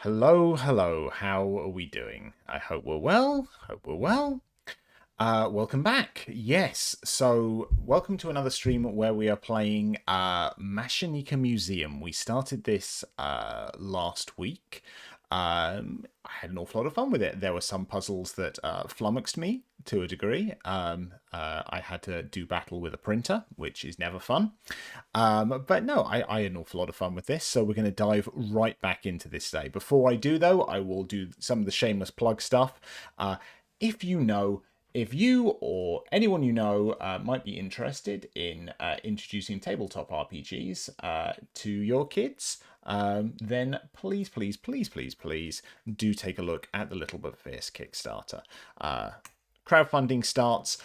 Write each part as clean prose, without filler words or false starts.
Hello, hello. How are we doing? I hope we're well. Hope we're well. Welcome back. Yes, so welcome to another stream where we are playing Machinika Museum. We started this last week. I had an awful lot of fun with it. There were some puzzles that flummoxed me to a degree. I had to do battle with a printer, which is never fun. But no, I had an awful lot of fun with this, so we're going to dive right back into this today. Before I do, though, I will do some of the shameless plug stuff. If you know, if you or anyone you know might be interested in introducing tabletop RPGs to your kids, then please, please, please, please, please do take a look at the Little But Fierce Kickstarter. Crowdfunding starts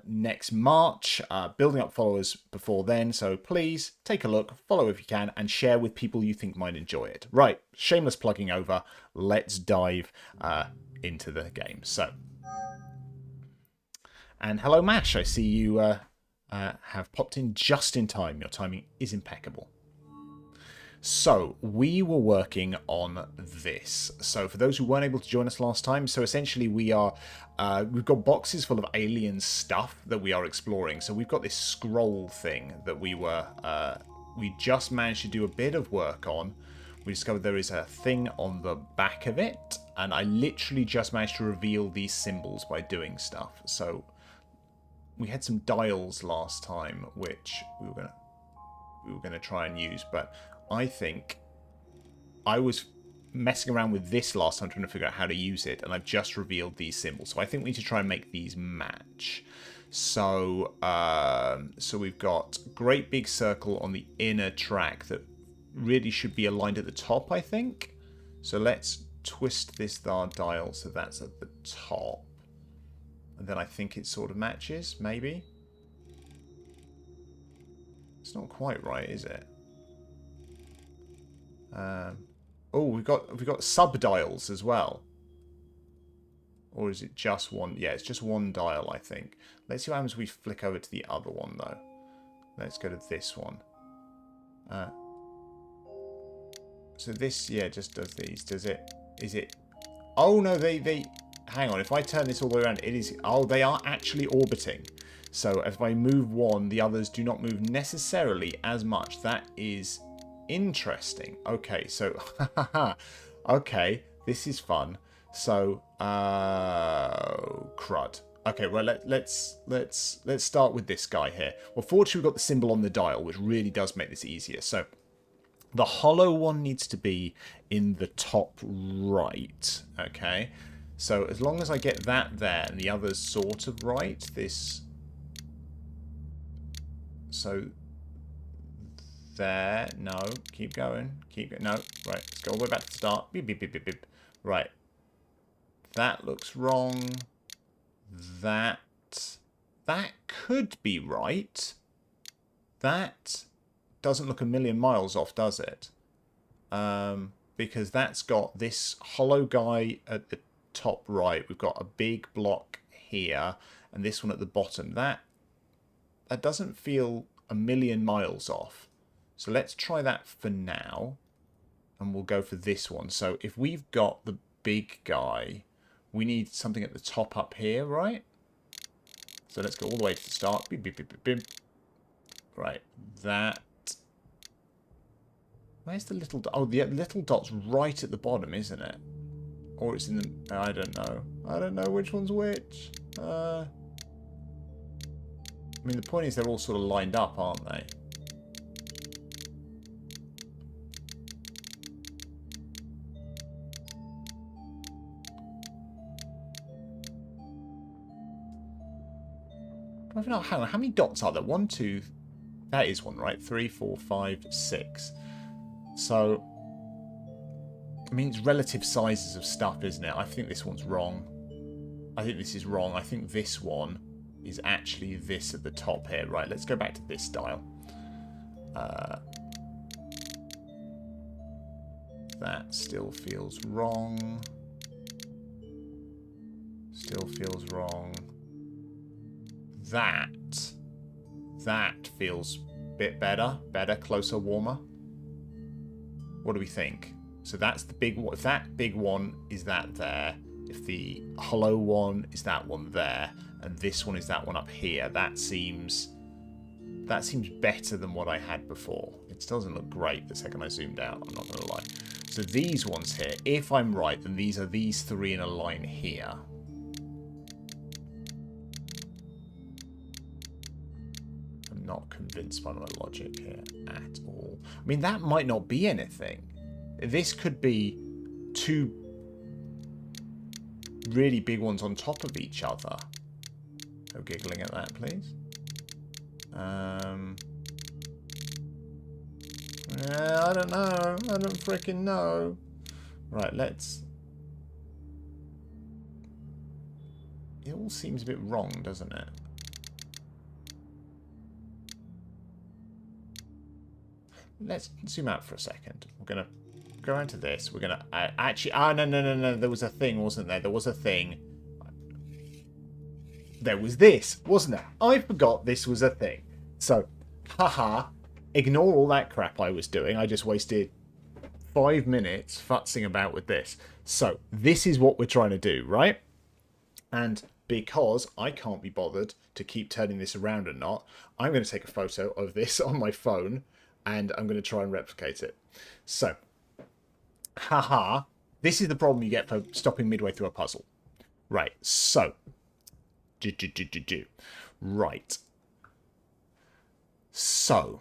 next March, building up followers before then, so please take a look, follow if you can, and share with people you think might enjoy it. Right, shameless plugging over, let's dive into the game. So, and hello Mash, I see you have popped in just in time. Your timing is impeccable. So we were working on this. So for those who weren't able to join us last time, so essentially we've got boxes full of alien stuff that we are exploring. So we've got this scroll thing that we just managed to do a bit of work on. We discovered there is a thing on the back of it, and I literally just managed to reveal these symbols by doing stuff. So we had some dials last time, which we were gonna try and use, but I think I was messing around with this last time trying to figure out how to use it, and I've just revealed these symbols. So I think we need to try and make these match. So so we've got great big circle on the inner track that really should be aligned at the top, I think. So let's twist this dial so that's at the top. And then I think it sort of matches, maybe. It's not quite right, is it? Oh, we've got sub-dials as well. Or is it just one? Yeah, it's just one dial, I think. Let's see what happens if we flick over to the other one, though. Let's go to this one. So this, yeah, just does these. Does it? Is it? Oh, no, they... Hang on, if I turn this all the way around, it is... Oh, they are actually orbiting. So if I move one, the others do not move necessarily as much. That is... interesting. Okay, so okay, this is fun. So crud. Okay, well let's start with this guy here. Well, fortunately we've got the symbol on the dial, which really does make this easier. So the hollow one needs to be in the top right. Okay, so as long as I get that there and the others sort of right, this. So. There, no, keep going, no, right, let's go all the way back to the start, beep, beep, beep, beep, beep. Right, that looks wrong, that could be right, that doesn't look a million miles off, does it? Because that's got this hollow guy at the top right, we've got a big block here, and this one at the bottom, that doesn't feel a million miles off. So let's try that for now, and we'll go for this one. So if we've got the big guy, we need something at the top up here, right? So let's go all the way to the start. Beep, beep, beep, beep, beep. Right, that. Where's the little dot? Oh, the little dot's right at the bottom, isn't it? Or it's in the... I don't know. I don't know which one's which. I mean, the point is they're all sort of lined up, aren't they? Hang on, how many dots are there? 1, 2... That is one, right? 3, 4, 5, 6. So... I mean, it's relative sizes of stuff, isn't it? I think this one's wrong. I think this is wrong. I think this one is actually this at the top here. Right, let's go back to this dial. That still feels wrong. Still feels wrong. That feels a bit better. Better, closer, warmer. What do we think? So that's the big one. If that big one is that there, if the hollow one is that one there, and this one is that one up here, that seems better than what I had before. It doesn't look great the second I zoomed out, I'm not going to lie. So these ones here, if I'm right, then these are these three in a line here. I'm not convinced by my logic here at all. I mean, that might not be anything. This could be two really big ones on top of each other. No giggling at that, please. I don't know. I don't freaking know. Right, let's... It all seems a bit wrong, doesn't it? Let's zoom out for a second. We're going to go into this. We're going to... actually... Ah, no. There was a thing, wasn't there? There was a thing. There was this, wasn't there? I forgot this was a thing. So, haha. Ignore all that crap I was doing. I just wasted 5 minutes futzing about with this. So, this is what we're trying to do, right? And because I can't be bothered to keep turning this around or not, I'm going to take a photo of this on my phone and I'm going to try and replicate it. So, haha. This is the problem you get for stopping midway through a puzzle. Right, so. Right. So.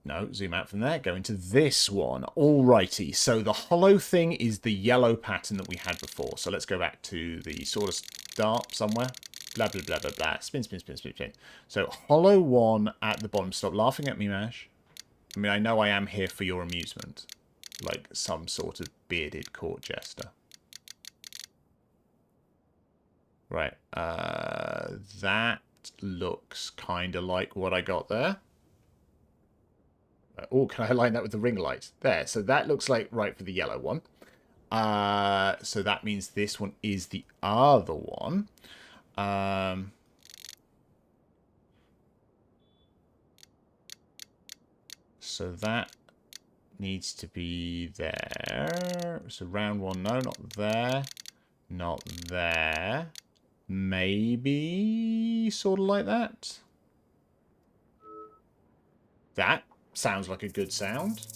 No, zoom out from there. Go into this one. Alrighty. So the hollow thing is the yellow pattern that we had before. So let's go back to the sort of start somewhere. Blah, blah, blah, blah, blah. Spin, spin, spin, spin, spin. So hollow one at the bottom. Stop laughing at me, Mash. I mean, I know I am here for your amusement. Like some sort of bearded court jester. Right. That looks kind of like what I got there. Oh, can I align that with the ring light? There. So that looks like right for the yellow one. So that means this one is the other one. So that needs to be there. So round one, no, not there. Not there. Maybe sort of like that. That sounds like a good sound.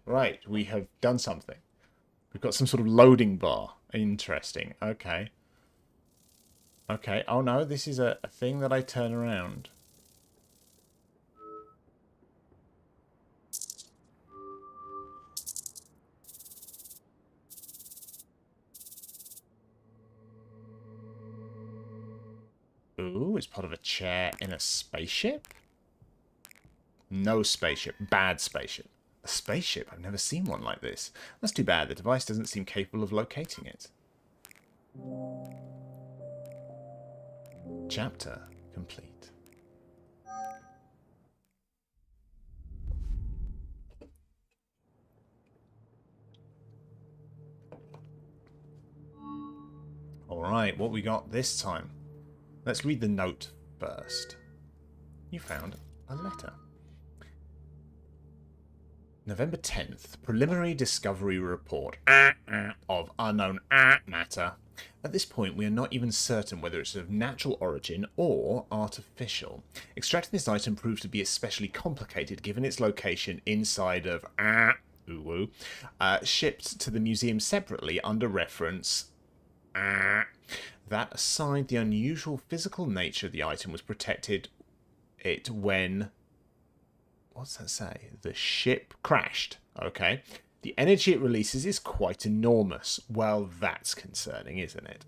Right, we have done something. We've got some sort of loading bar. Interesting. Okay. Okay. Oh no, this is a thing that I turn around. Ooh, it's part of a chair in a spaceship? No spaceship. Bad spaceship. A spaceship? I've never seen one like this. That's too bad. The device doesn't seem capable of locating it. Chapter complete. Alright, what we got this time? Let's read the note first. You found a letter. November 10th. Preliminary discovery report of unknown matter. At this point, we are not even certain whether it's of natural origin or artificial. Extracting this item proved to be especially complicated given its location inside of shipped to the museum separately under reference that aside, the unusual physical nature of the item was protected it when... What's that say? The ship crashed. Okay. The energy it releases is quite enormous. Well, that's concerning, isn't it?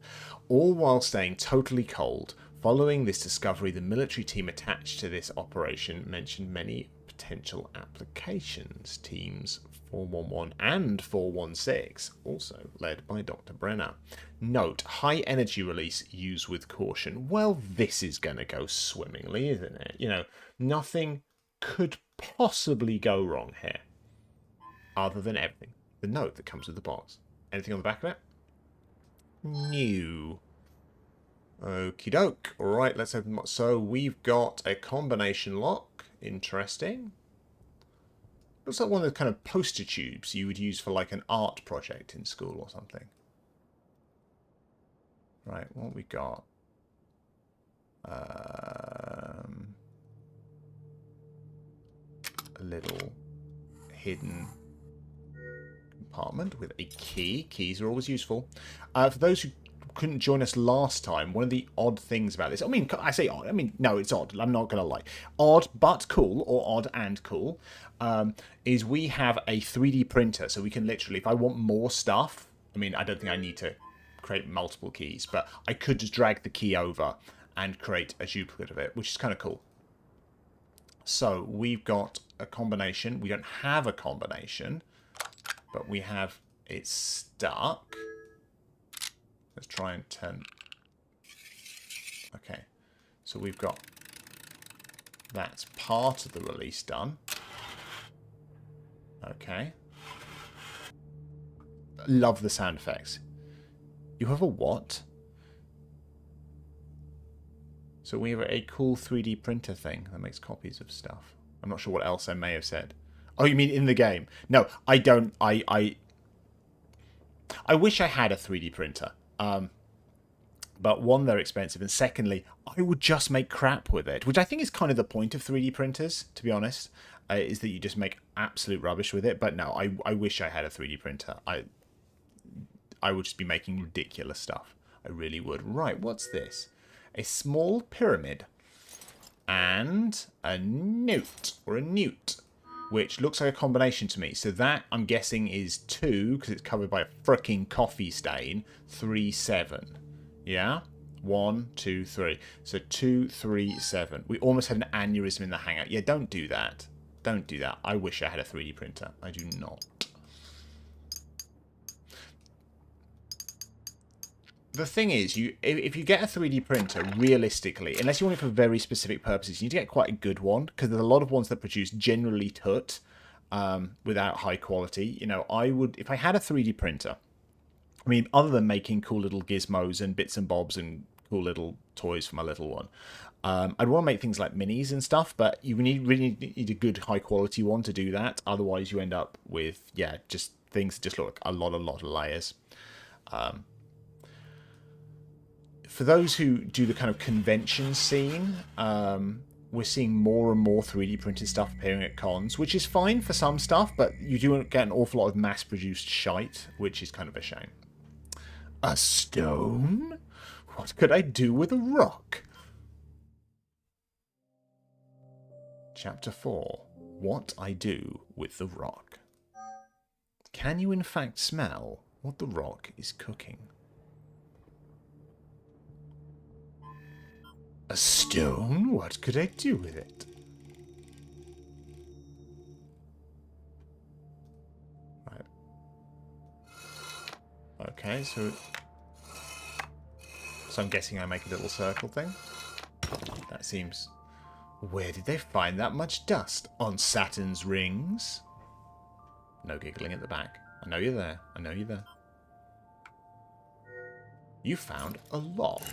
All while staying totally cold. Following this discovery, the military team attached to this operation mentioned many potential applications. Teams 411 and 416, also led by Dr. Brenner. Note, high energy release, use with caution. Well, this is going to go swimmingly, isn't it? You know, nothing could possibly go wrong here. Other than everything. The note that comes with the box. Anything on the back of it? New. Okie doke. Alright, let's open them up. So we've got a combination lock. Interesting. Looks like one of the kind of poster tubes you would use for like an art project in school or something. Right, what we got? A little hidden compartment with a key. Keys are always useful. For those who couldn't join us last time, one of the odd things about this, I mean, I say odd, I mean, no, it's odd, I'm not going to lie. Odd but cool, or odd and cool, is we have a 3D printer, so we can literally, if I want more stuff, I mean, I don't think I need to create multiple keys, but I could just drag the key over and create a duplicate of it, which is kind of cool. So we've got a combination. We don't have a combination, but we have it stuck. Let's try and turn. Okay, so we've got that's part of the release done. Okay. Love the sound effects. You have a what? So we have a cool 3D printer thing that makes copies of stuff. I'm not sure what else I may have said. Oh, you mean in the game? No, I don't. I wish I had a 3D printer. But one, they're expensive, and secondly, I would just make crap with it, which I think is kind of the point of 3D printers, to be honest, is that you just make absolute rubbish with it. But no, I wish I had a 3D printer. I would just be making ridiculous stuff. I really would. Right, what's this? A small pyramid and a newt, or a newt, which looks like a combination to me. So that, I'm guessing, is 2, because it's covered by a fricking coffee stain, 3, 7. Yeah? 1, 2, 3. So 2, 3, 7. We almost had an aneurysm in the hangout. Yeah, don't do that. Don't do that. I wish I had a 3D printer. I do not. The thing is, if you get a 3D printer, realistically, unless you want it for very specific purposes, you need to get quite a good one, because there's a lot of ones that produce generally tut without high quality. You know, I would, if I had a 3D printer, I mean, other than making cool little gizmos and bits and bobs and cool little toys for my little one, I'd want to make things like minis and stuff, but you really need a good high quality one to do that. Otherwise, you end up with, yeah, just things that just look like a lot of layers. For those who do the kind of convention scene, we're seeing more and more 3D printed stuff appearing at cons, which is fine for some stuff, but you do get an awful lot of mass-produced shite, which is kind of a shame. A stone? What could I do with a rock? Chapter 4. What I do with the rock. Can you in fact smell what the rock is cooking? A stone? What could I do with it? Right. Okay, so I'm guessing I make a little circle thing. That seems... Where did they find that much dust? On Saturn's rings? No giggling at the back. I know you're there. I know you're there. You found a lock.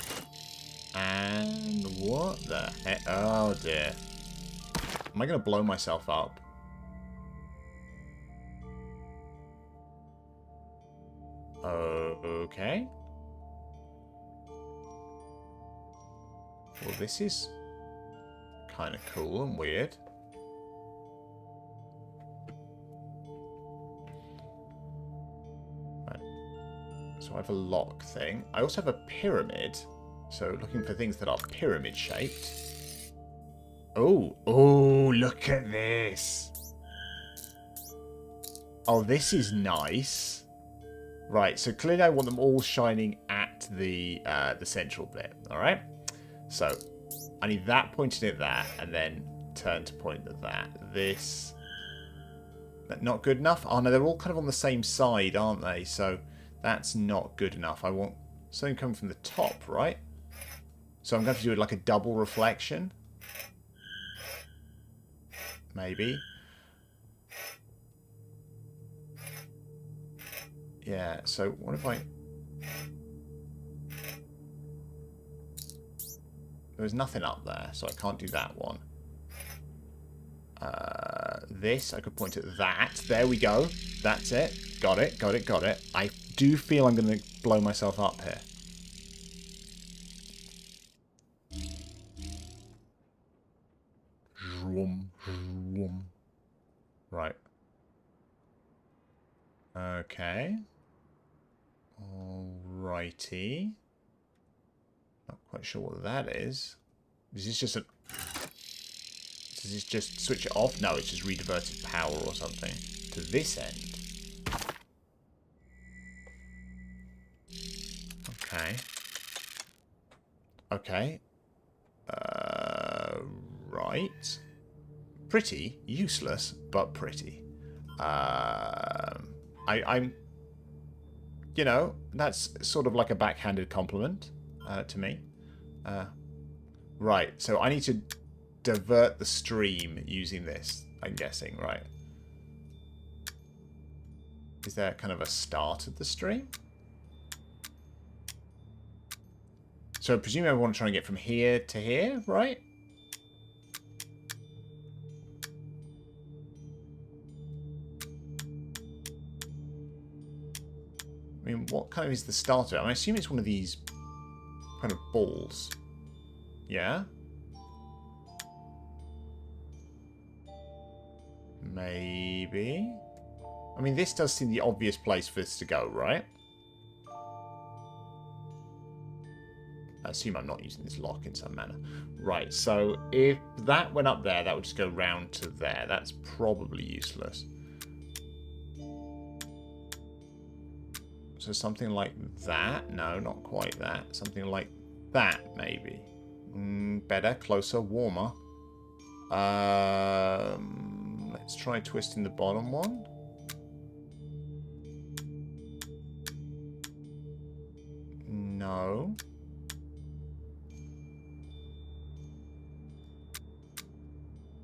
And what the heck? Oh dear. Am I going to blow myself up? Okay. Well, this is kind of cool and weird. Right. So I have a lock thing. I also have a pyramid. So looking for things that are pyramid shaped. Oh, look at this. Oh, this is nice. Right, so clearly I want them all shining at the central bit. All right. So I need that pointed at that, and then turn to point at that. This, that not good enough. Oh no, they're all kind of on the same side, aren't they? So that's not good enough. I want something coming from the top, right? So I'm going to do it like a double reflection. Maybe. Yeah, so what if I... There's nothing up there, so I can't do that one. This, I could point at that. There we go. That's it. Got it, got it, got it. I do feel I'm going to blow myself up here. Right. Okay. Alrighty. Not quite sure what that is. Is this just a... Does this just switch it off? No, it's just rediverted power or something to this end. Okay. Okay. Right. Pretty useless, but pretty. I'm... You know, that's sort of like a backhanded compliment to me. Right, so I need to divert the stream using this, I'm guessing, right? Is there kind of a start of the stream? So I presume I want to try and get from here to here, right? I mean, what kind of is the starter? I assume it's one of these kind of balls. Yeah? Maybe? I mean, this does seem the obvious place for this to go, right? I assume I'm not using this lock in some manner. Right, so if that went up there, that would just go round to there. That's probably useless. So something like that? No, not quite that. Something like that, maybe. Better, closer, warmer. Let's try twisting the bottom one. No.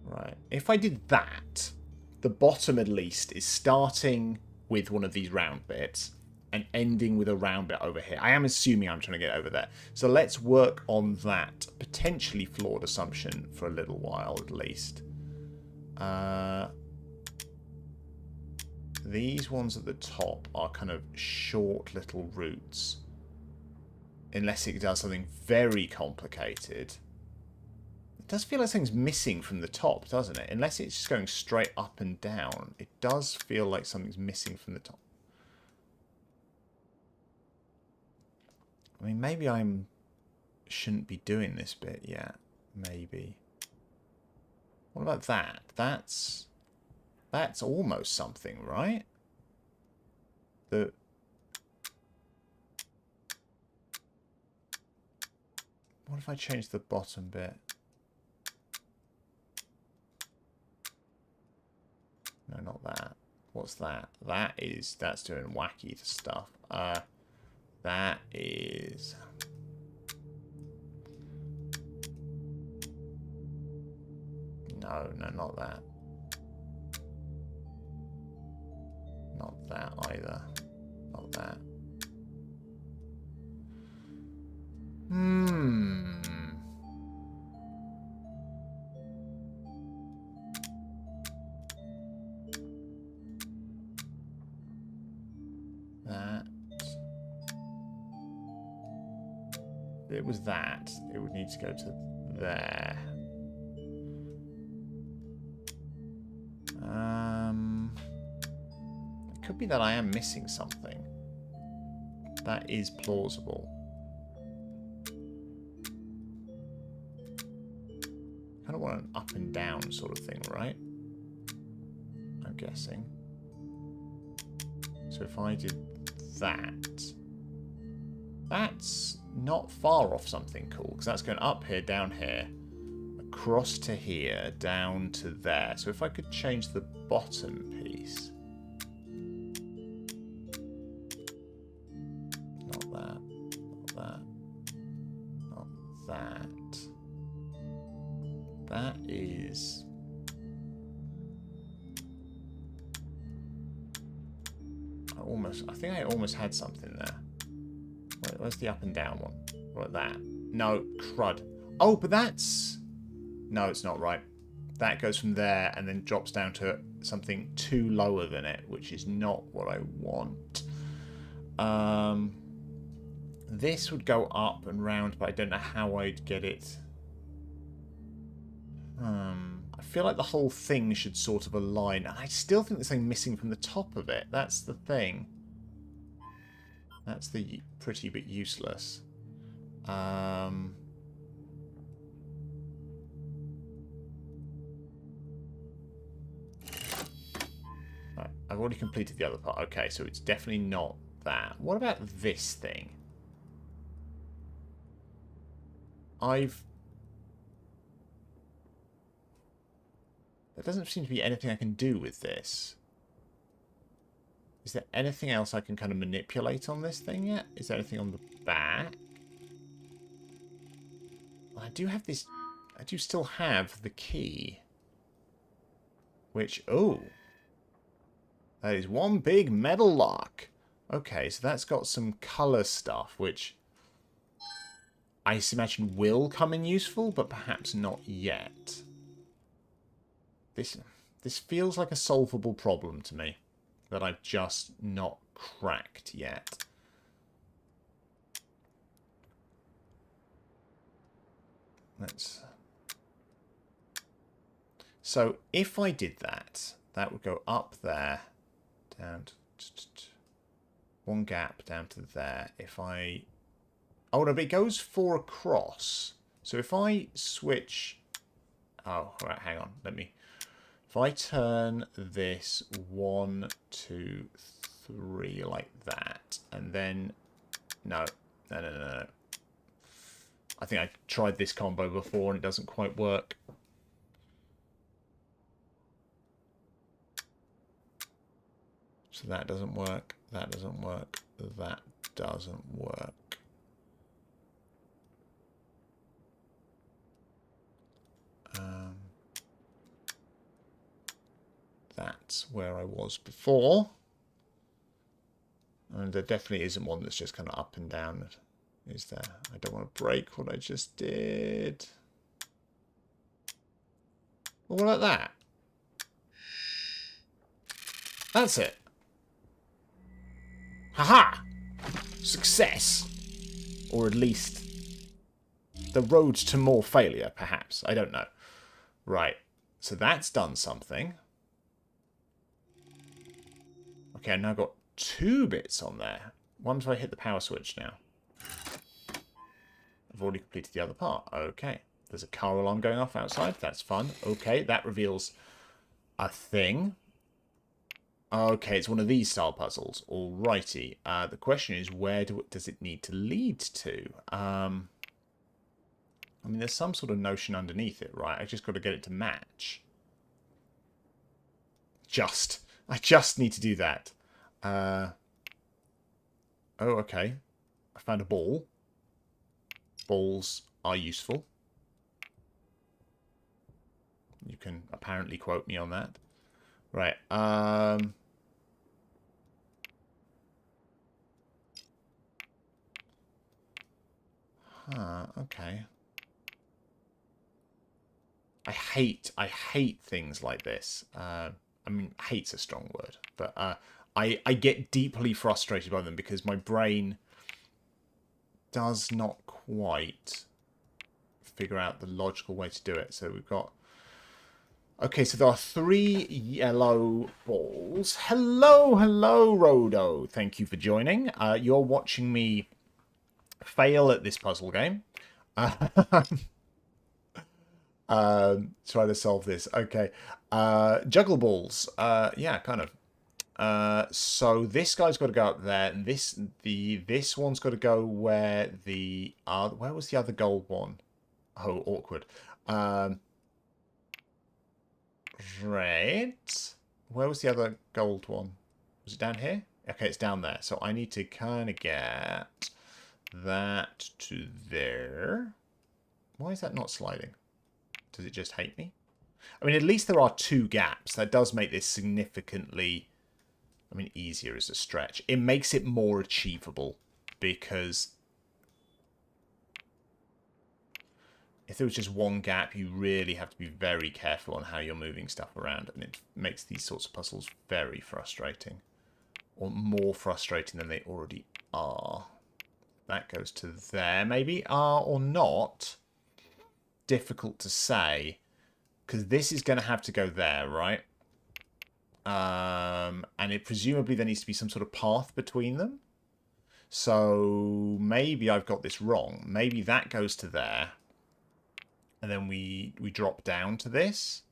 Right. If I did that, the bottom at least is starting with one of these round bits and ending with a round bit over here. I am assuming I'm trying to get over there. So let's work on that potentially flawed assumption for a little while at least. These ones at the top are kind of short little routes. Unless it does something very complicated. It does feel like something's missing from the top, doesn't it? Unless it's just going straight up and down. It does feel like something's missing from the top. I mean, maybe I shouldn't be doing this bit yet. Maybe. What about that? That's almost something, right? What if I change the bottom bit? No, not that. What's that? That's doing wacky stuff. That is... No, not that. Not that either. Not that. That. If it was that, it would need to go to there. It could be that I am missing something. That is plausible. Kind of want an up and down sort of thing, right? I'm guessing. So if I did that, that's not far off something cool, because that's going up here, down here, across to here, down to there. So if I could change the bottom piece. Not that. Not that. Not that. That is... I think I almost had something there. Where's the up and down one? Like that. No, crud. Oh, but that's... No, it's not right. that goes from there and then drops down to something too lower than it, which is not what I want. This would go up and round, but I don't know how I'd get it. I feel like the whole thing should sort of align, and I still think there's something missing from the top of it. That's the thing. That's the pretty bit useless. Right, I've already completed the other part. Okay, so it's definitely not that. What about this thing? There doesn't seem to be anything I can do with this. Is there anything else I can kind of manipulate on this thing yet? Is there anything on the back? Well, I do have this... I do still have the key. Which... Oh! That is one big metal lock. Okay, so that's got some colour stuff, which I imagine will come in useful, but perhaps not yet. This feels like a solvable problem to me that I've just not cracked yet. So if I did that, that would go up there, down to one gap down to there. If I... Oh, no, but it goes 4 across. So if I switch... Oh, right, hang on. If I turn this 1, 2, 3 like that, and then... No. No. I think I tried this combo before and it doesn't quite work. So that doesn't work. That doesn't work. That doesn't work. That's where I was before. And there definitely isn't one that's just kind of up and down. Is there? I don't want to break what I just did. Well, what about that? That's it. Haha! Success! Or at least the road to more failure, perhaps. I don't know. Right. So that's done something. Okay, I've now got 2 bits on there. One if I hit the power switch now. I've already completed the other part. Okay. There's a car alarm going off outside. That's fun. Okay, that reveals a thing. Okay, it's one of these style puzzles. Alrighty. The question is, where does it need to lead to? I mean, there's some sort of notion underneath it, right? I just got to get it to match. I just need to do that. Oh, okay. I found a ball. Balls are useful. You can apparently quote me on that. Right. Okay. I hate things like this. I mean, hate's a strong word, but I get deeply frustrated by them because my brain does not quite figure out the logical way to do it. So we've got... Okay, so there are 3 yellow balls. Hello, Rodo. Thank you for joining. You're watching me fail at this puzzle game. Try to solve this. Okay. Juggle balls. Yeah, kind of. So this guy's got to go up there, and this one's got to go where the where was the other gold one? Oh, awkward. Right. Where was the other gold one? Was it down here? Okay, it's down there. So I need to kind of get that to there. Why is that not sliding? Does it just hate me? I mean, at least there are 2 gaps. That does make this significantly... I mean, easier is a stretch. It makes it more achievable because... If there was just one gap, you really have to be very careful on how you're moving stuff around, and it makes these sorts of puzzles very frustrating. Or more frustrating than they already are. That goes to there, maybe? Or not. Difficult to say. Because this is going to have to go there, right? And it presumably there needs to be some sort of path between them. So maybe I've got this wrong. Maybe that goes to there. And then we drop down to this.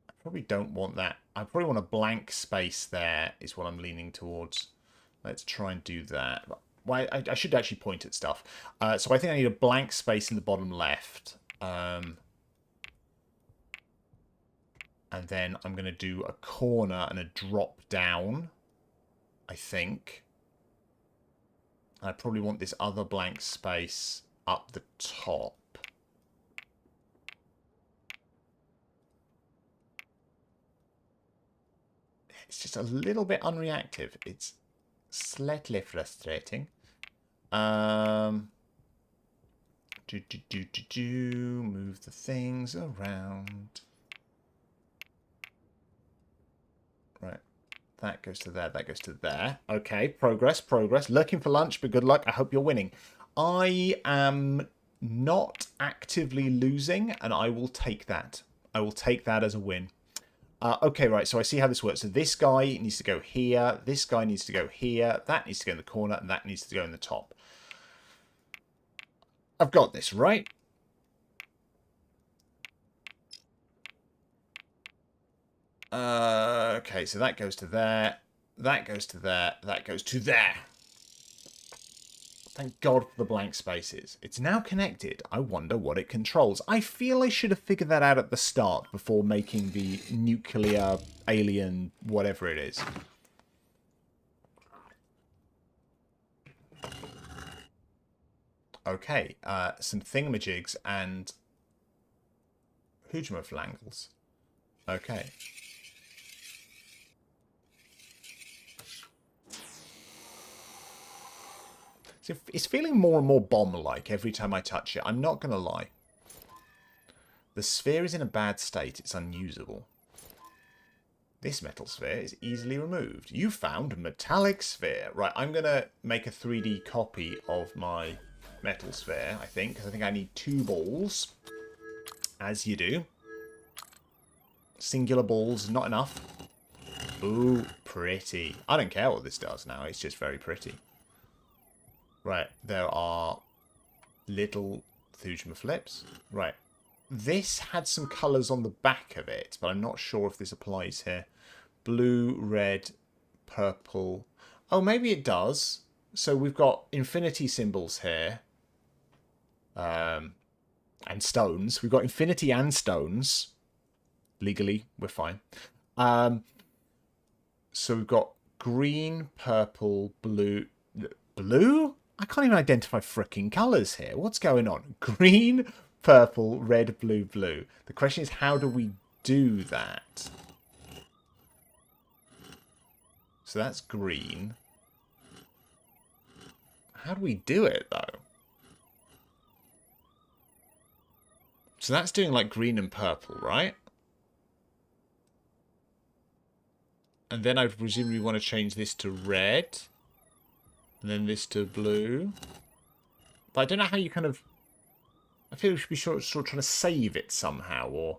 I probably don't want that. I probably want a blank space there is what I'm leaning towards. Let's try and do that. Well, I should actually point at stuff. So I think I need a blank space in the bottom left. And then I'm going to do a corner and a drop down, I think. I probably want this other blank space up the top. It's just a little bit unreactive. It's slightly frustrating. Move the things around. Right. That goes to there. That goes to there. Okay. Progress. Progress. Lurking for lunch, but good luck. I hope you're winning. I am not actively losing, and I will take that. I will take that as a win. Okay, right, so I see how this works. So this guy needs to go here, this guy needs to go here, that needs to go in the corner, and that needs to go in the top. I've got this, right? Okay, so that goes to there, that goes to there, that goes to there. Thank God for the blank spaces. It's now connected. I wonder what it controls. I feel I should have figured that out at the start before making the nuclear alien whatever it is. Okay, some thingamajigs and hoojamaflangles. Okay. So it's feeling more and more bomb-like every time I touch it. I'm not going to lie. The sphere is in a bad state. It's unusable. This metal sphere is easily removed. You found metallic sphere. Right, I'm going to make a 3D copy of my metal sphere, I think. Because I think I need 2 balls. As you do. Singular balls, not enough. Ooh, pretty. I don't care what this does now. It's just very pretty. Right, there are little Thujma flips. Right, this had some colours on the back of it, but I'm not sure if this applies here. Blue, red, purple. Oh, maybe it does. So we've got infinity symbols here. And stones. We've got infinity and stones. Legally, we're fine. So we've got green, purple, blue. Blue? I can't even identify fricking colours here. What's going on? Green, purple, red, blue, blue. The question is, how do we do that? So that's green. How do we do it, though? So that's doing like green and purple, right? And then I presumably want to change this to red. And then this to blue. But I don't know how you kind of... I feel we should be sort of trying to save it somehow, or...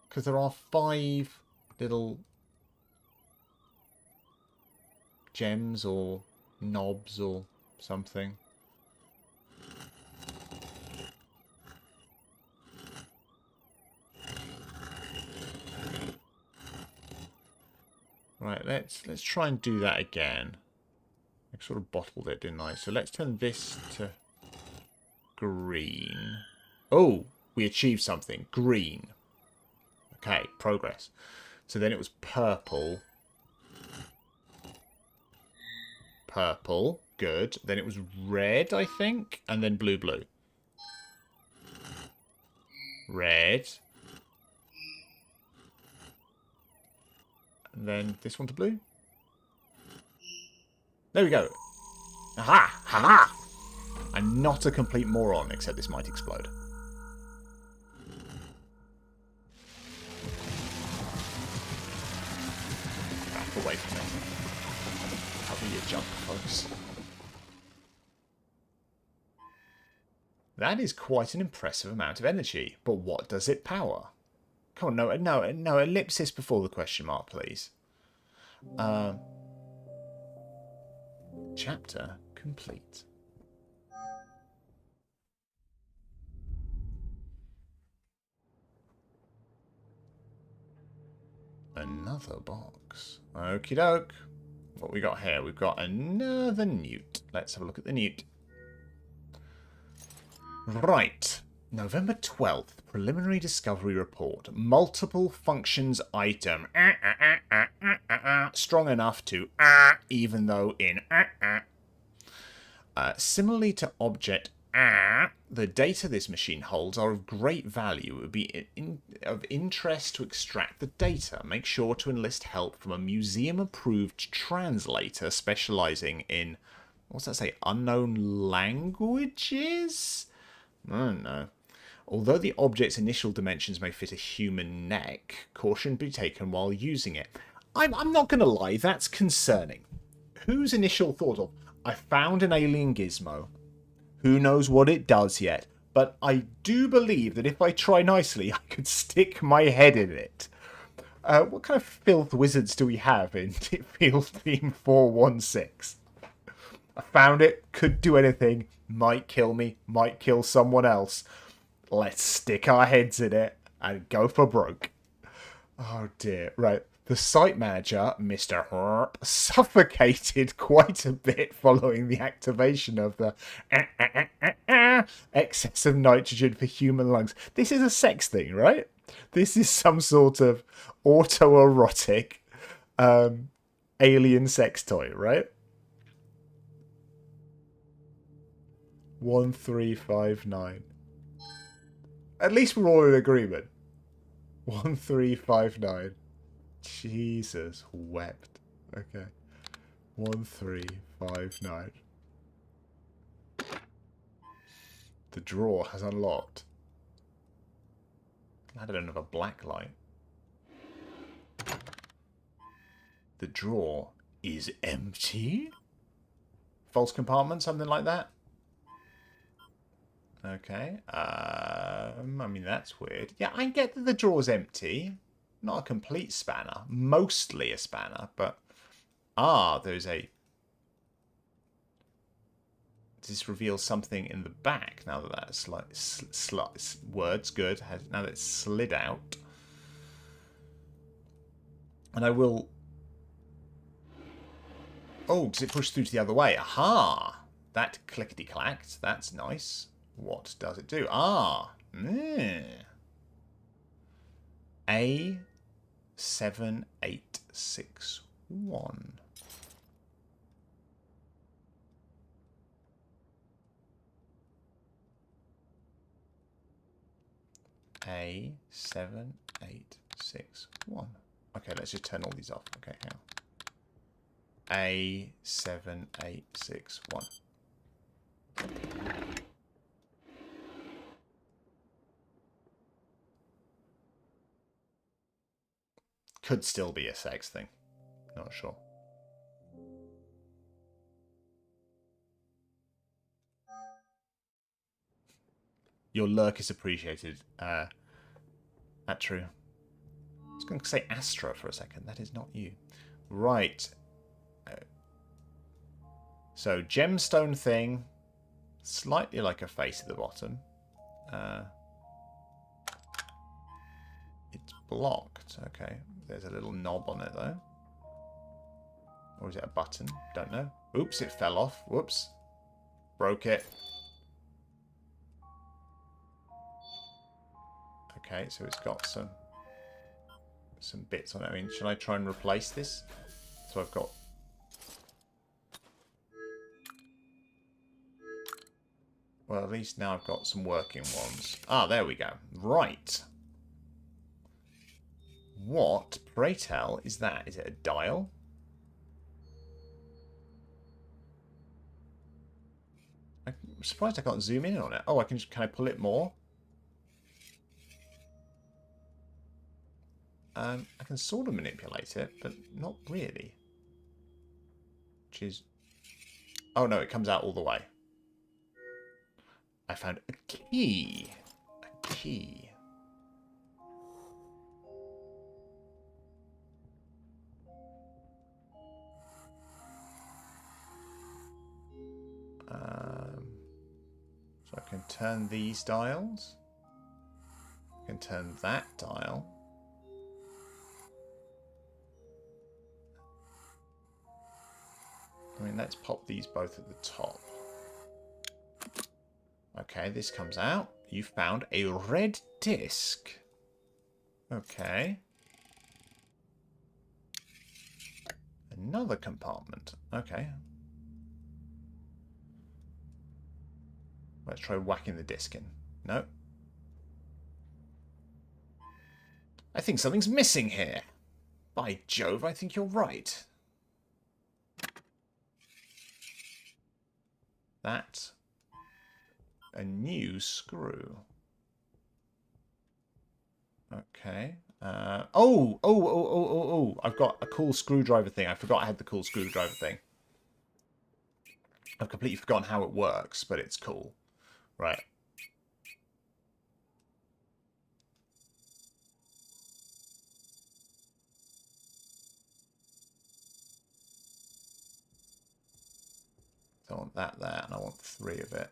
Because there are 5 little gems or knobs or something. Right, let's try and do that again. I sort of bottled it, didn't I? So let's turn this to green. Oh, we achieved something. Green. Okay, progress. So then it was purple. Purple. Good. Then it was red, I think. And then blue, blue. Red. And then this one to blue. There we go. Aha! Ha-ha! I'm not a complete moron, except this might explode. Back away from me. Cover your jump, folks. That is quite an impressive amount of energy, but what does it power? Come on, no, ellipsis before the question mark, please. Chapter complete. Another box. Okie doke. What we got here? We've got another newt. Let's have a look at the newt. Right. November 12th. Preliminary discovery report. Multiple functions item. Strong enough to even though in similarly to object the data this machine holds are of great value. It would be of interest to extract the data. Make sure to enlist help from a museum-approved translator specializing in, what's that say, unknown languages? I don't know. Although the object's initial dimensions may fit a human neck, caution be taken while using it. I'm not going to lie, that's concerning. Whose initial thought of, I found an alien gizmo. Who knows what it does yet, but I do believe that if I try nicely, I could stick my head in it. What kind of filth wizards do we have in Field Theme 416? I found it, could do anything, might kill me, might kill someone else. Let's stick our heads in it and go for broke. Oh dear, right. The site manager, Mr. Herp, suffocated quite a bit following the activation of the excess of nitrogen for human lungs. This is a sex thing, right? This is some sort of autoerotic alien sex toy, right? 1359. At least we're all in agreement. 1359. Jesus wept. Okay. 1359. The drawer has unlocked. Glad I don't have a black light. The drawer is empty? False compartment, something like that? Okay. I mean, that's weird. Yeah, I get that the drawer's empty. Not a complete spanner. Mostly a spanner, but... there's a... This reveals something in the back now that that's words good. Now that it's slid out. And I will... Oh, does it push through to the other way? Aha! That clickety-clacked. That's nice. What does it do? A7861. A7861. Okay, let's just turn all these off. Okay, hang on. A7861. Could still be a sex thing. Not sure. Your lurk is appreciated. That's true. I was going to say Astra for a second. That is not you. Right. So, gemstone thing. Slightly like a face at the bottom. It's blocked. Okay. There's a little knob on it, though. Or is it a button? Don't know. Oops, it fell off. Whoops. Broke it. Okay, so it's got some bits on it. I mean, should I try and replace this? So I've got... Well, at least now I've got some working ones. There we go. Right. What, pray tell, is that? Is it a dial? I'm surprised I can't zoom in on it. Oh, can I pull it more? I can sort of manipulate it, but not really. Which is... Oh no, it comes out all the way. I found a key. A key. So I can turn these dials. I can turn that dial. I mean, let's pop these both at the top. Okay, this comes out. You found a red disc. Okay. Another compartment. Okay. Let's try whacking the disc in. No. I think something's missing here. By Jove, I think you're right. That's a new screw. Okay. Oh. I've got a cool screwdriver thing. I forgot I had the cool screwdriver thing. I've completely forgotten how it works, but it's cool. Right. So I want that there, and I want 3 of it.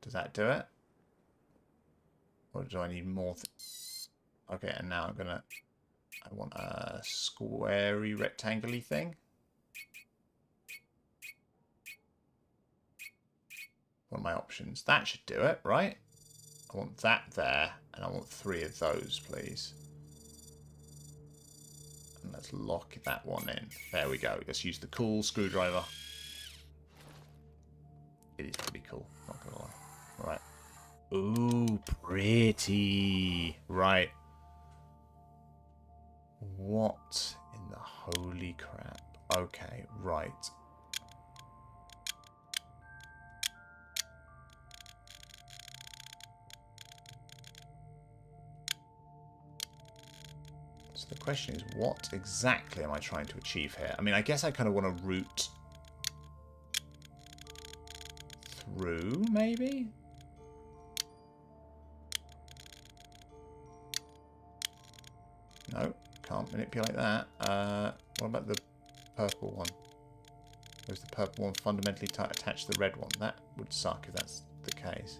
Does that do it? Or do I need more? Okay, and now I want a squarey, rectangle-y thing. What are my options? That should do it, right? I want that there, and I want 3 of those, please. And let's lock that one in. There we go. Let's use the cool screwdriver. It is pretty cool, not gonna lie. Right. Ooh, pretty. Right. What in the holy crap? Okay, right. So the question is, what exactly am I trying to achieve here? I mean, I guess I kind of want to route through, maybe? No, can't manipulate that. What about the purple one? Or is the purple one fundamentally attached to the red one? That would suck if that's the case.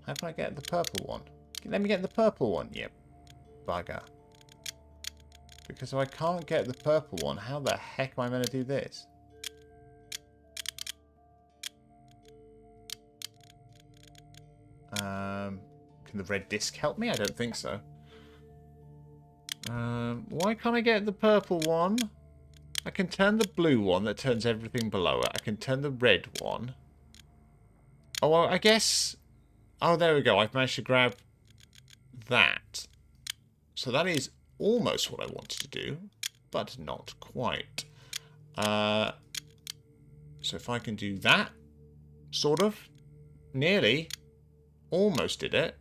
How can I get the purple one? Let me get the purple one. Yep. Bugger. Because if I can't get the purple one, how the heck am I going to do this? Can the red disc help me? I don't think so. Why can't I get the purple one? I can turn the blue one that turns everything below it. I can turn the red one. Oh, well, I guess... Oh, there we go. I've managed to grab that. So that is almost what I wanted to do, but not quite. So if I can do that, sort of, nearly, almost did it.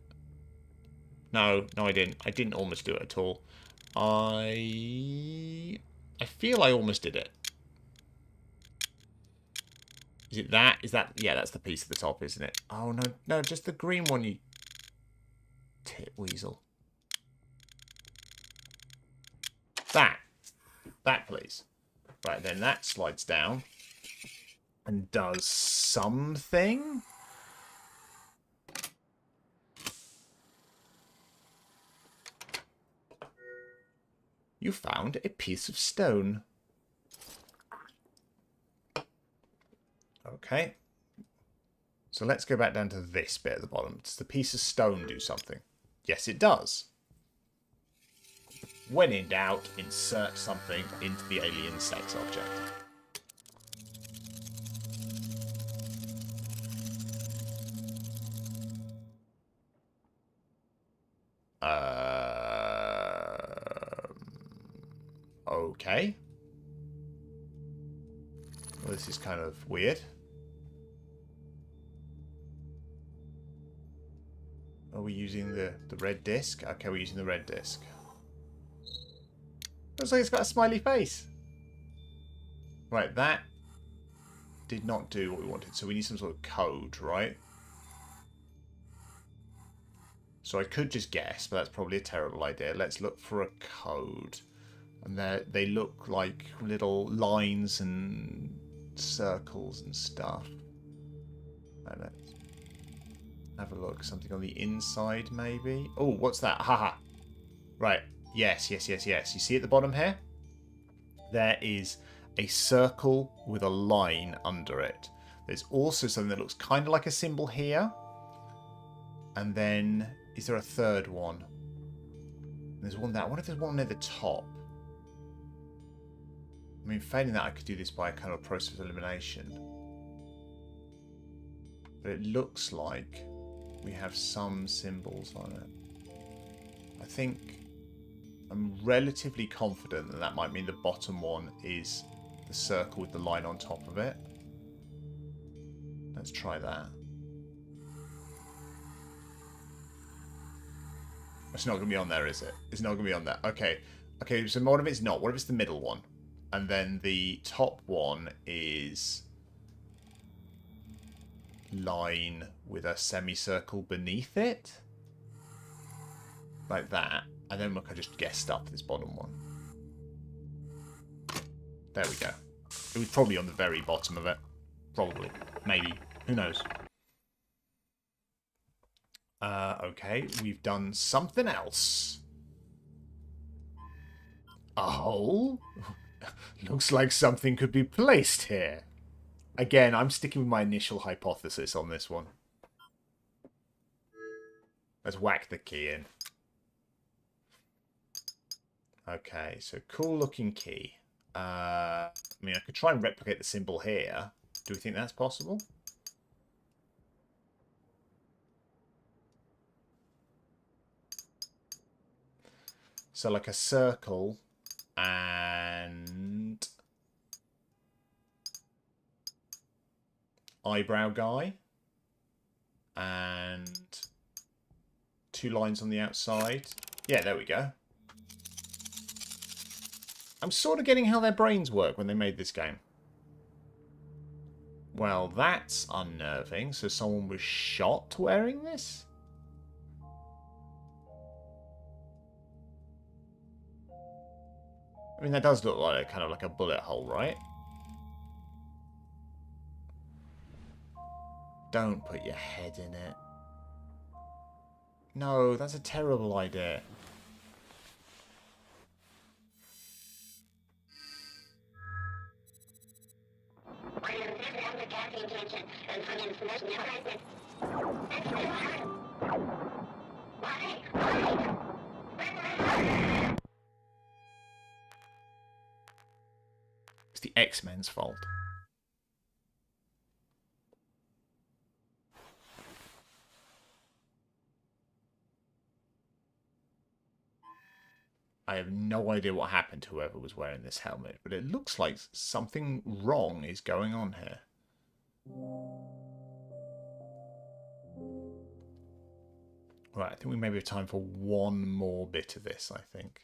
No, I didn't. I didn't almost do it at all. I feel I almost did it. Is it that? Is that... Yeah, that's the piece at the top, isn't it? Oh, no, just the green one, you tit weasel. That, please. Right, then that slides down and does something. You found a piece of stone. Okay. So let's go back down to this bit at the bottom. Does the piece of stone do something? Yes, it does. When in doubt, insert something into the alien sex object. Okay. this is kind of weird. Are we using the red disc? Okay, we're using the red disc. Looks like it's got a smiley face. Right, that did not do what we wanted. So we need some sort of code, right? So I could just guess, but that's probably a terrible idea. Let's look for a code. And they look like little lines and circles and stuff. And let's have a look. Something on the inside, maybe? Oh, what's that? Haha. Right. Yes, yes, yes, yes. You see at the bottom here? There is a circle with a line under it. There's also something that looks kind of like a symbol here. And then, is there a third one? There's one there. I wonder if there's one near the top. I mean, failing that, I could do this by a kind of process of elimination. But it looks like we have some symbols on it. I think I'm relatively confident that that might mean the bottom one is the circle with the line on top of it. Let's try that. It's not going to be on there, is it? It's not going to be on there. Okay. Okay, so what if it's not? What if it's the middle one? And then the top one is line with a semicircle beneath it. Like that. And then look, I just guessed up this bottom one. There we go. It was probably on the very bottom of it. Probably. Maybe. Who knows? Okay. We've done something else. A hole? Looks like something could be placed here. Again, I'm sticking with my initial hypothesis on this one. Let's whack the key in. Okay, so cool looking key. I mean, I could try and replicate the symbol here. Do we think that's possible? So like a circle and eyebrow guy and two lines on the outside. Yeah, there we go. I'm sort of getting how their brains work when they made this game. Well, that's unnerving. So someone was shot wearing this? I mean, that does look like kind of like a bullet hole, right? Don't put your head in it. No, that's a terrible idea. It's the X-Men's fault. I have no idea what happened to whoever was wearing this helmet, but it looks like something wrong is going on here. Right, I think we maybe have time for one more bit of this, I think.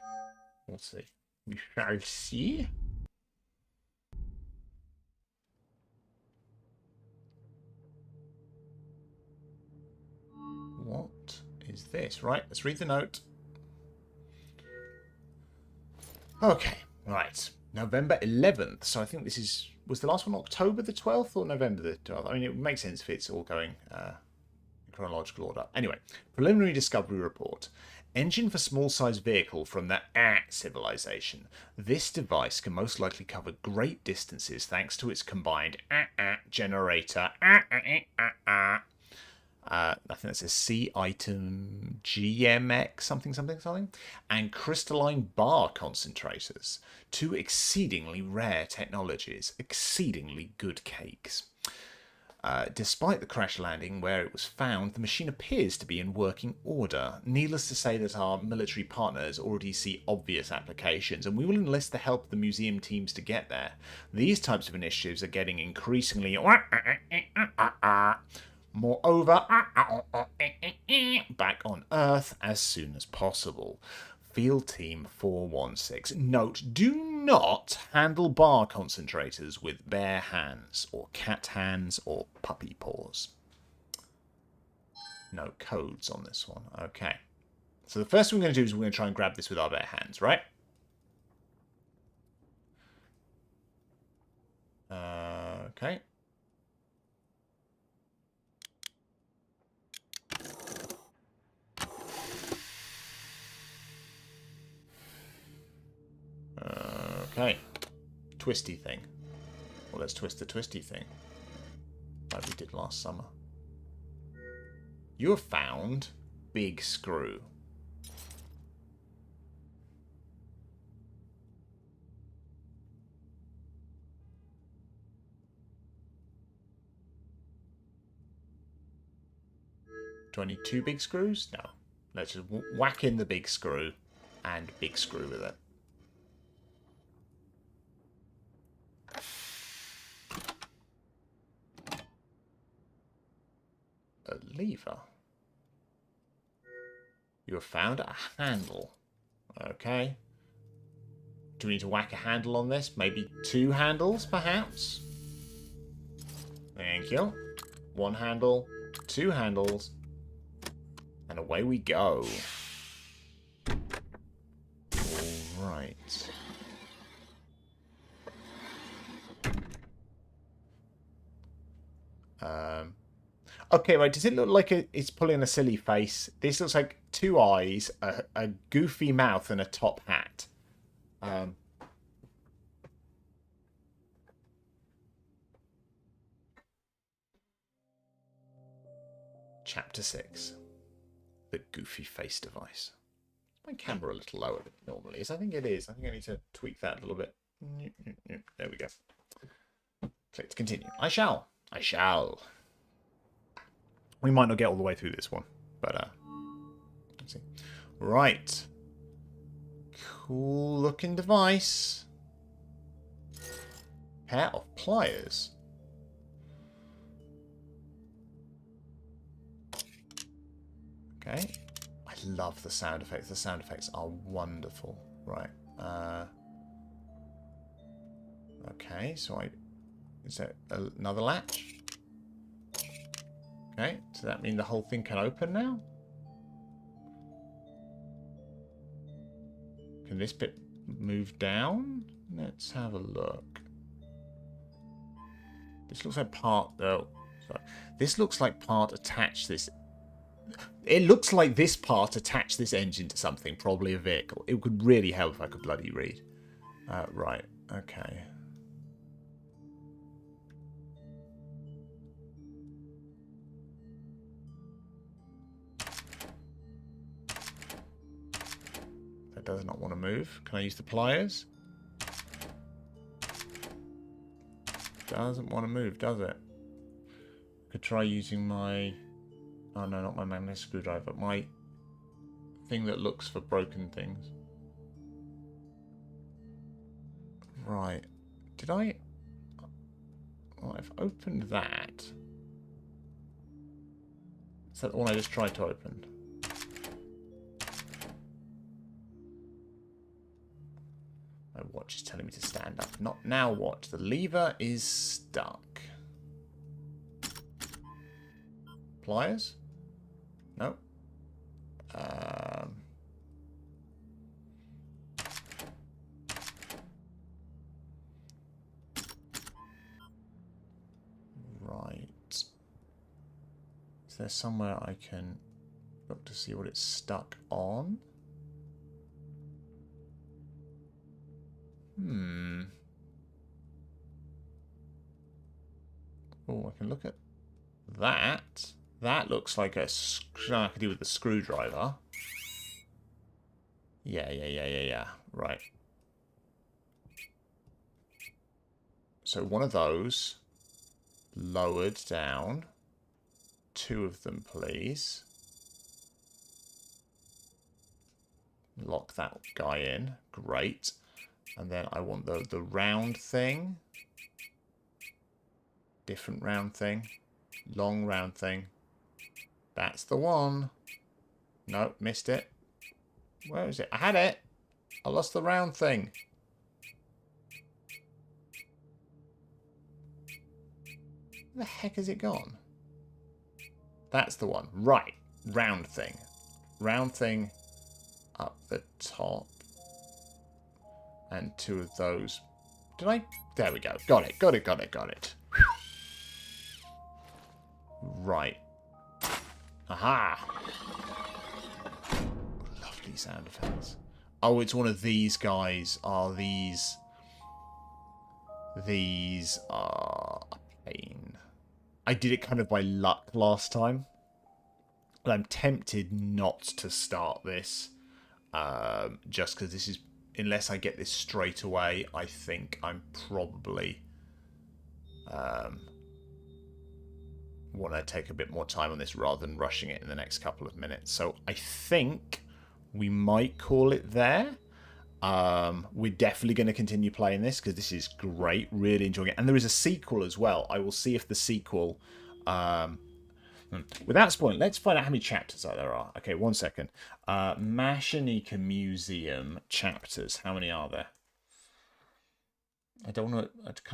We'll see. We shall see. What is this? Right, let's read the note. Okay, right. November 11th. So I think this is... Was the last one October the 12th or November the 12th? I mean, it makes sense if it's all going in chronological order. Anyway, preliminary discovery report. Engine for small-sized vehicle from the civilization. This device can most likely cover great distances thanks to its combined generator. I think that's a C item GMX something something something, and crystalline bar concentrators. Two exceedingly rare technologies, exceedingly good cakes. Despite the crash landing where it was found, the machine appears to be in working order. Needless to say that our military partners already see obvious applications, and we will enlist the help of the museum teams to get there. These types of initiatives are getting increasingly moreover back on Earth as soon as possible. Field Team 416. Note, do not handle bar concentrators with bare hands, or cat hands, or puppy paws. No codes on this one. Okay. So the first thing we're going to do is we're going to try and grab this with our bare hands, right? Okay. Okay. Twisty thing. Well, let's twist the twisty thing. Like we did last summer. You have found big screw. Do I need two big screws? No. Let's just whack in the big screw and big screw with it. A lever. You have found a handle. Okay. Do we need to whack a handle on this? Maybe two handles, perhaps? Thank you. One handle, two handles, and away we go. Alright. Okay, right, does it look like it's pulling a silly face? This looks like two eyes, a goofy mouth, and a top hat. Chapter 6. The goofy face device. Is my camera a little lower than it normally is? I think it is. I think I need to tweak that a little bit. There we go. Click to continue. I shall. I shall. We might not get all the way through this one, but let's see. Right. Cool looking device. Pair of pliers. Okay. I love the sound effects. The sound effects are wonderful. Right. Okay, so is that another latch? Okay, does that mean the whole thing can open now? Can this bit move down? Let's have a look. This looks like part... Oh, sorry. This looks like part attached this... It looks like this part attached this engine to something, probably a vehicle. It would really help if I could bloody read. Right, okay. Does not want to move. Can I use the pliers? Doesn't want to move, does it? Could try using my... Oh no, not my magnetic screwdriver. My thing that looks for broken things. Right. Did I... Well, I've opened that. Is that the one I just tried to open? My watch is telling me to stand up. Not now, watch. The lever is stuck. Pliers? No. Right. Is there somewhere I can look to see what it's stuck on? Oh, I can look at that. That looks like a something I could do with the screwdriver. Yeah. Right. So one of those lowered down. 2 of them, please. Lock that guy in. Great. And then I want the round thing. Different round thing. Long round thing. That's the one. No, missed it. Where is it? I had it. I lost the round thing. Where the heck has it gone? That's the one. Right. Round thing. Round thing up the top. And 2 of those. Did I? There we go. Got it. Got it. Got it. Got it. Right. Aha! Lovely sound effects. Oh, it's one of these guys. Are these... These are a pain. I did it kind of by luck last time. But I'm tempted not to start this. Just because this is... Unless I get this straight away, I think I'm probably... want to take a bit more time on this rather than rushing it in the next couple of minutes. So I think we might call it there. We're definitely going to continue playing this because this is great. Really enjoying it. And there is a sequel as well. I will see if the sequel... Without spoiling, let's find out how many chapters there are. Okay, 1 second. Machinika Museum chapters. How many are there? I kind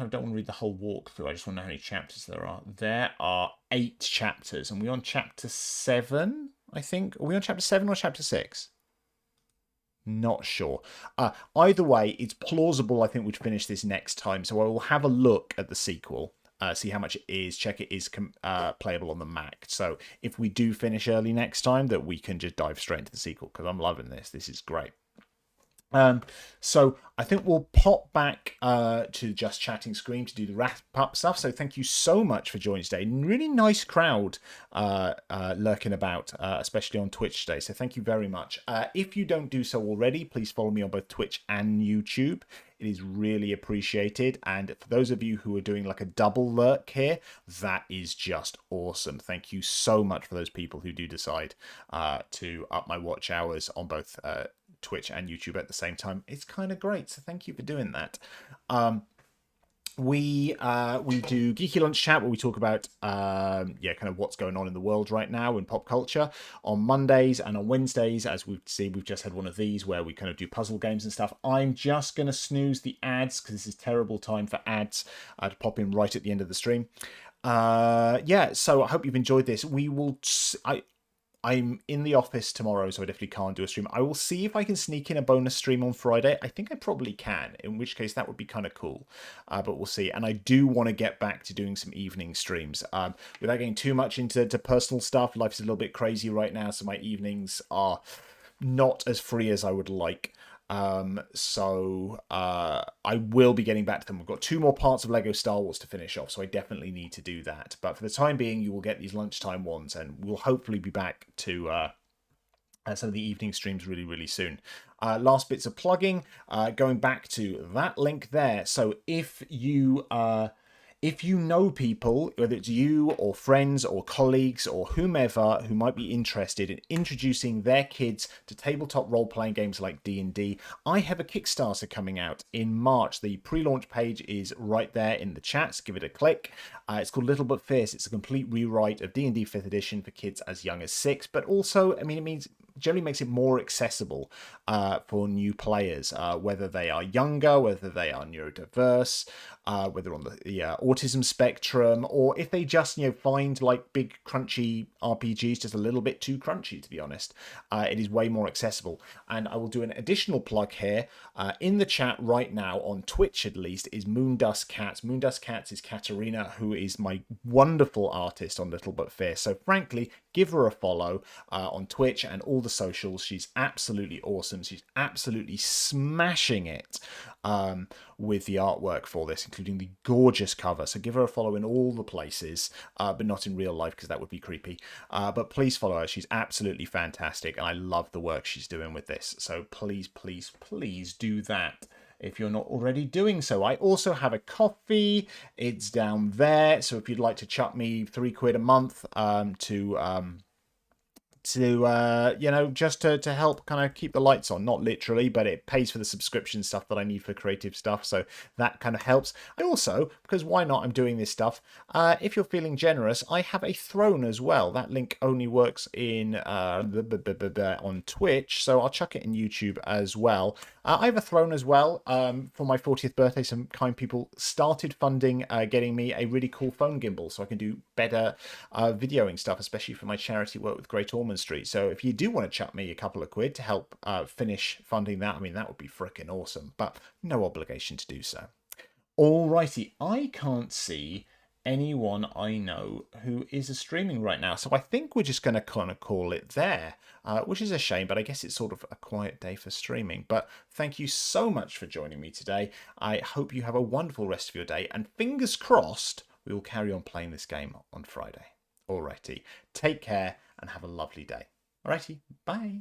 of don't want to read the whole walkthrough. I just want to know how many chapters there are. There are 8 chapters, and we're on chapter 7, I think. Are we on chapter 7 or chapter 6? Not sure. Either way, it's plausible I think we'd finish this next time, so I will have a look at the sequel, see how much it is, check it is playable on the Mac. So if we do finish early next time, that we can just dive straight into the sequel, because I'm loving this. This is great. So I think we'll pop back to Just Chatting Scream to do the wrap-up stuff. So thank you so much for joining today. Really nice crowd lurking about, especially on Twitch today. So thank you very much. If you don't do so already, please follow me on both Twitch and YouTube. It is really appreciated. And for those of you who are doing like a double lurk here, that is just awesome. Thank you so much for those people who do decide to up my watch hours on both Twitch and YouTube at the same time. It's kind of great, so thank you for doing that. We do Geeky Lunch Chat, where we talk about kind of what's going on in the world right now in pop culture on Mondays, and on Wednesdays, as we've just had one of these where we kind of do puzzle games and stuff. I'm just going to snooze the ads because this is terrible time for ads to pop in right at the end of the stream. So I hope you've enjoyed this. I'm in the office tomorrow, so I definitely can't do a stream. I will see if I can sneak in a bonus stream on Friday. I think I probably can, in which case that would be kind of cool. But we'll see. And I do want to get back to doing some evening streams. Without getting too much into personal stuff, life's a little bit crazy right now, so my evenings are not as free as I would like. I will be getting back to them. We've got 2 more parts of Lego Star Wars to finish off, so I definitely need to do that. But for the time being, you will get these lunchtime ones, and we'll hopefully be back to some of the evening streams really, really soon. Last bits of plugging, going back to that link there. So if you know people, whether it's you or friends or colleagues or whomever who might be interested in introducing their kids to tabletop role-playing games like D&D, I have a Kickstarter coming out in March. The pre-launch page is right there in the chat, so give it a click. It's called Little But Fierce. It's a complete rewrite of D&D 5th edition for kids as young as 6, but also, it means generally makes it more accessible for new players, whether they are younger, whether they are neurodiverse, whether on the autism spectrum, or if they just find like big crunchy RPGs just a little bit too crunchy, to be honest. It is way more accessible. And I will do an additional plug here in the chat right now, on Twitch at least, is Moondust Cats. Moondust Cats is Katerina, who is my wonderful artist on Little But Fierce. So frankly, give her a follow on Twitch and all the socials. She's absolutely awesome. She's absolutely smashing it with the artwork for this, including the gorgeous cover. So give her a follow in all the places, but not in real life because that would be creepy. But please follow her. She's absolutely fantastic, and I love the work she's doing with this. So please, please, please do that if you're not already doing so. I also have a coffee. It's down there. So if you'd like to chuck me £3 a month just to help kind of keep the lights on, not literally, but it pays for the subscription stuff that I need for creative stuff, so that kind of helps. I also, because why not, I'm doing this stuff, if you're feeling generous, I have a throne as well. That link only works in on Twitch, so I'll chuck it in YouTube as well. I have a throne as well. For my 40th birthday, some kind people started funding getting me a really cool phone gimbal so I can do better videoing stuff, especially for my charity work with Great Ormond Street. So if you do want to chuck me a couple of quid to help finish funding that, I mean, that would be freaking awesome, but no obligation to do so. Alrighty, I can't see anyone I know who is streaming right now, so I think we're just going to kind of call it there, which is a shame, but I guess it's sort of a quiet day for streaming. But thank you so much for joining me today. I hope you have a wonderful rest of your day, and fingers crossed we will carry on playing this game on Friday. Alrighty, take care and have a lovely day. Alrighty, bye.